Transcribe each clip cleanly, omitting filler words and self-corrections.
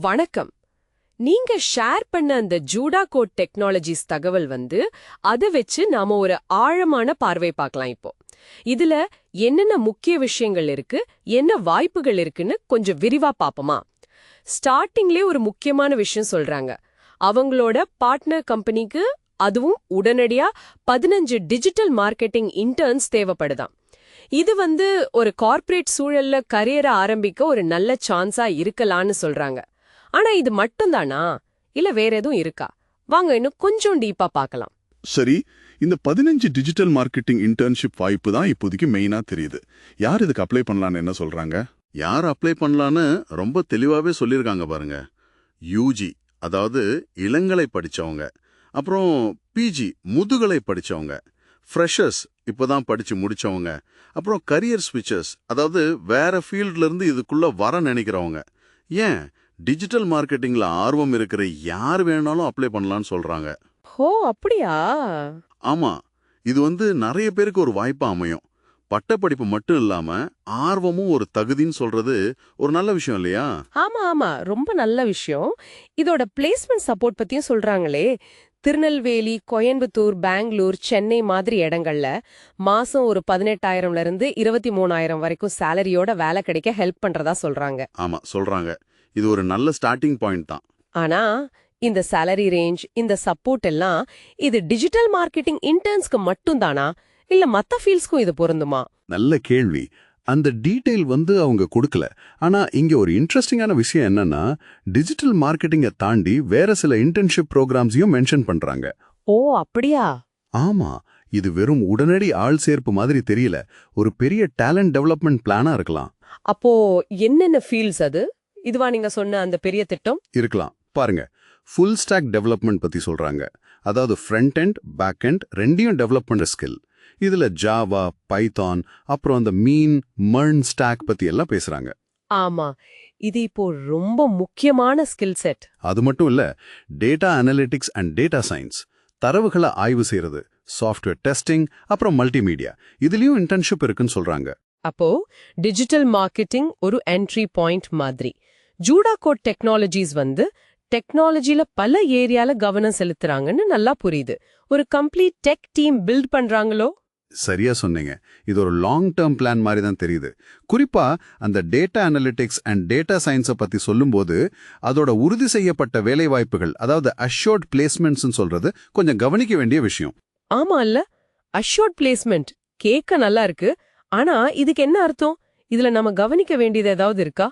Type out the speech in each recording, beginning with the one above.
வணக்கம். நீங்க ஷேர் பண்ண அந்த ஜூடா கோட் டெக்னாலஜிஸ் தகவல் அதை வச்சு நாம ஒரு ஆழமான பார்வை பார்க்கலாம் இப்போ. இதுல என்னென்ன முக்கிய விஷயங்கள் இருக்கு, என்ன வாய்ப்புகள் இருக்குன்னு கொஞ்சம் விரிவா பாப்போமா? ஸ்டார்டிங்லே ஒரு முக்கியமான விஷயம் சொல்றாங்க. அவங்களோட பார்ட்னர் கம்பெனிக்கு அதுவும் உடனடியா 15 டிஜிட்டல் மார்க்கெட்டிங் இன்டர்ன்ஸ் தேவைப்படுதாம். இது ஒரு கார்ப்பரேட் சூழல்ல கரியரை ஆரம்பிக்க ஒரு நல்ல சான்ஸா இருக்கலான்னு சொல்றாங்க. ஆனா இது மட்டும்தானா, இல்ல வேற எதுவும் இருக்கா? வாங்க இன்னும் கொஞ்சம் டீப்பா பார்க்கலாம். சரி, இந்த 15 டிஜிட்டல் மார்க்கெட்டிங் இன்டர்ன்ஷிப் வாய்ப்பு தான் இப்போதைக்கு மெயினா தெரியுது. யார் இதுக்கு அப்ளை பண்ணலான்னு என்ன சொல்றாங்க? யார் அப்ளை பண்ணலான்னு ரொம்ப தெளிவாவே சொல்லியிருக்காங்க பாருங்க. யூஜி, அதாவது இளங்கலை படிச்சவங்க, அப்புறம் பிஜி முதுகலை படிச்சவங்க, ஃப்ரெஷர்ஸ் இப்போதான் படிச்சு முடிச்சவங்க, அப்புறம் கரியர் ஸ்விட்சர்ஸ், அதாவது வேற ஃபீல்ட்ல இருந்து இதுக்குள்ள வர நினைக்கிறவங்க, ஏன் டிஜிட்டல் மார்க்கெட்டிங்ல ஆர்வம் இருக்கிற யார் வேணாலும் அப்ளை பண்ணலாம்னு சொல்றாங்க. ஓ அப்படியா? ஆமா, இது நிறைய பேருக்கு ஒரு வாய்ப்பா அமையும். பட்டப்படிப்பு மட்டும் இல்லாம ஆர்வமும் ஒரு தகுதின்னு சொல்றது ஒரு நல்ல விஷயம் இல்லையா? ஆமா ஆமா, ரொம்ப நல்ல விஷயம். இதோட பிளேஸ்மெண்ட் சப்போர்ட் பத்தியும் சொல்றாங்களே. திருநெல்வேலி, கோயம்புத்தூர், பெங்களூர், சென்னை மாதிரி இடங்கள்ல மாசம் ஒரு 18,000ல இருந்து 23,000 வரைக்கும் சேலரியோட வேலை கிடைக்க ஹெல்ப் பண்றதா சொல்றாங்க. ஆமா சொல்றாங்க. இது ஒரு நல்ல ஸ்டார்டிங் பாயிண்ட் தான். ஆனா இந்த சேலரி ரேஞ்ச், இந்த சப்போர்ட் எல்லாம் இது டிஜிட்டல் மார்க்கெட்டிங் இன்டர்ன்ஸ்க்கு மட்டும் தானா, இல்ல மத்த ஃபீல்ட்ஸ்க்கும் இது பொருந்துமா? நல்ல கேள்வி. அந்த டீடைல் அவங்க கொடுக்கல. ஆனா இங்க ஒரு இன்ட்ரெஸ்டிங்கான விஷயம் என்னன்னா, டிஜிட்டல் மார்க்கெட்டிங்கை தாண்டி வேற சில இன்டர்ன்ஷிப் ப்ரோக்ராம்ஸையும் மென்ஷன் பண்றாங்க. ஓ அப்படியா? ஆமா, இது வெறும் உடனடி ஆள் சேர்ப்பு மாதிரி தெரியல. ஒரு பெரிய டேலண்ட் டெவலப்மெண்ட் பிளானா இருக்கலாம். அப்போ என்னென்ன ஃபீல்ட்ஸ் அது? இதுவா நீங்க சொன்ன அந்த பெரிய திட்டம்? இருக்கலாம். பாருங்க, ஃபுல் ஸ்டாக் டெவலப்மெண்ட் பத்தி சொல்றாங்க. அதாவது ஃப்ரண்ட் எண்ட், பேக் எண்ட் ரெண்டையும் டெவலப் பண்ற ஸ்கில். இதுல ஜாவா, பைத்தான், அப்புறம் அந்த மீன், மர்ன் ஸ்டாக் பத்தி எல்லாம் பேசுறாங்க. ஆமா, இது இப்போ ரொம்ப முக்கியமான ஸ்கில் செட். அது மட்டும் இல்ல, data analytics and data science, தரவுகளை ஆய்வு செய்யறது, சாஃப்ட்வேர் டெஸ்டிங், அப்புறம் மல்டிமீடியா, இதுலயும் இன்டர்ன்ஷிப் இருக்குன்னு சொல்றாங்க. அப்போ டிஜிட்டல் மார்க்கெட்டிங் ஒரு என்ட்ரி பாயிண்ட் மாதிரி. ஜூடா கோட் டெக்னாலஜிஸ் டெக்னாலஜில பல ஏரியால கவனம் செலுத்துறாங்கன்னு நல்லா புரியுது. ஒரு கம்ப்ளீட் டெக் டீம் பில்ட் பண்றாங்களோ? சரியா சொன்னீங்க. இது ஒரு லாங் டேர்ம் பிளான் மாதிரி தான் தெரியுது. குறிப்பா அந்த டேட்டா அனலிட்டிக்ஸ் அண்ட் டேட்டா சயின்ஸை பத்தி சொல்லும்போது அதோட உறுதி செய்யப்பட்ட வேலைவாய்ப்புகள், அதாவது அஷ்யூர்ட் பிளேஸ்மெண்ட்ஸ் சொல்றது கொஞ்சம் கவனிக்க வேண்டிய விஷயம். ஆமா இல்ல, அஷ்யூர்ட் பிளேஸ்மெண்ட் கேட்க நல்லா இருக்கு. ஆனா இதுக்கு என்ன அர்த்தம்? இதுல நம்ம கவனிக்க வேண்டியது ஏதாவது இருக்கா?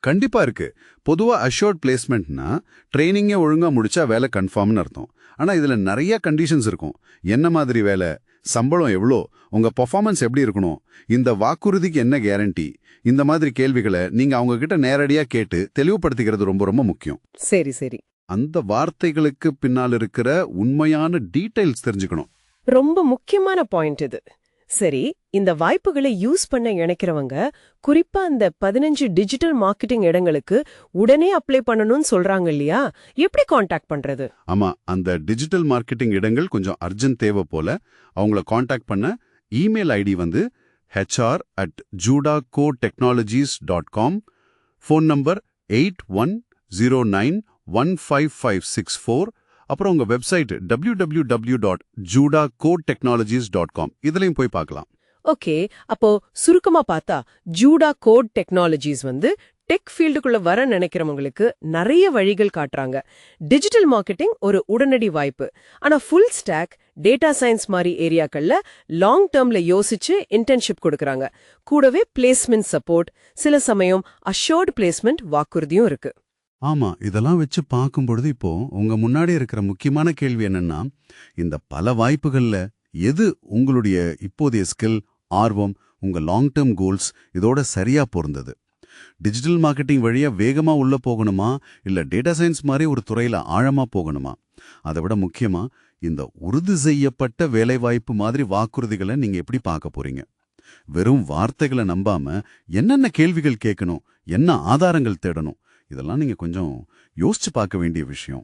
கண்டிப்பா இருக்கு. பொதுவா அஷ்யூர்ட் பிளேஸ்மெண்ட்னா ட்ரைனிங்கே ஒழுங்கா முடிச்சா வேலை கன்ஃபார்ம்னு அர்த்தம். ஆனா இதுல நிறைய கண்டிஷன்ஸ் இருக்கும். என்ன மாதிரி வேலை, சம்பளம் எவ்வளோ, உங்க பெர்ஃபார்மன்ஸ் எப்படி இருக்கணும், இந்த வாக்குறுதிக்கு என்ன கேரண்டி, இந்த மாதிரி கேள்விகளை நீங்க அவங்க கிட்ட நேரடியா கேட்டு தெளிவுபடுத்திக்கிறது ரொம்ப ரொம்ப முக்கியம். சரி சரி. அந்த வார்த்தைகளுக்கு பின்னால் இருக்கிற உண்மையான டீடைல்ஸ் தெரிஞ்சுக்கணும். ரொம்ப முக்கியமான பாயிண்ட் இது. சரி, இந்த வாய்ப்புகளை யூஸ் பண்ண நினைக்கிறவங்க குறிப்பா அந்த 15 டிஜிட்டல் மார்க்கெட்டிங் இடங்களுக்கு உடனே அப்ளை பண்ணணும்னு சொல்றாங்க இல்லையா? எப்படி காண்டாக்ட் பண்றது? ஆமா, அந்த டிஜிட்டல் மார்க்கெட்டிங் இடங்கள் கொஞ்சம் அர்ஜென்ட் தேவை போல. அவங்கள காண்டாக்ட் பண்ண email ID hr@judacotechnologies.com, phone number 8109155564, அப்புறம் உங்க வெப்சைட் www.judacotechnologies.com, இதுலயும் போய் பார்க்கலாம். ஓகே, அப்போ சுருக்கமா பார்த்தா ஜூடா கோட் டெக்னாலஜிஸ் டெக் ஃபீல்டுக்குள்ள வர நினைக்கிறவங்களுக்கு நிறைய வழிகள் காட்டுறாங்க. டிஜிட்டல் மார்க்கெட்டிங் ஒரு உடனடி வாய்ப்பு. ஆனா ஃபுல் ஸ்டாக், டேட்டா சயின்ஸ் மாதிரி ஏரியாக்கள்ல லாங் டேர்ம்ல யோசிச்சு இன்டர்ன்ஷிப் கொடுக்கறாங்க. கூடவே பிளேஸ்மெண்ட் சப்போர்ட், சில சமயம் அஷ்யூர்ட் பிளேஸ்மெண்ட் வாக்குறுதியும் இருக்கு. ஆமா, இதெல்லாம் வச்சு பார்க்கும்பொழுது இப்போ உங்க முன்னாடி இருக்கிற முக்கியமான கேள்வி என்னன்னா, இந்த பல வாய்ப்புகள்ல எது உங்களுடைய இப்போதைய ஸ்கில், ஆர்வம், உங்க லாங் டேர்ம் கோல்ஸ் இதோட சரியா பொருந்தது? டிஜிட்டல் மார்க்கெட்டிங் வழியா வேகமா உள்ள போகணுமா, இல்ல டேட்டா சயின்ஸ் மாதிரி ஒரு துறையில ஆழமா போகணுமா? அதை விட முக்கியமா, இந்த உறுதி செய்யப்பட்ட வேலைவாய்ப்பு மாதிரி வாக்குறுதிகளை நீங்க எப்படி பார்க்க போறீங்க? வெறும் வார்த்தைகளை நம்பாம என்னென்ன கேள்விகள் கேட்கணும், என்ன ஆதாரங்கள் தேடணும், இதெல்லாம் நீங்க கொஞ்சம் யோசிச்சு பார்க்க வேண்டிய விஷயம்.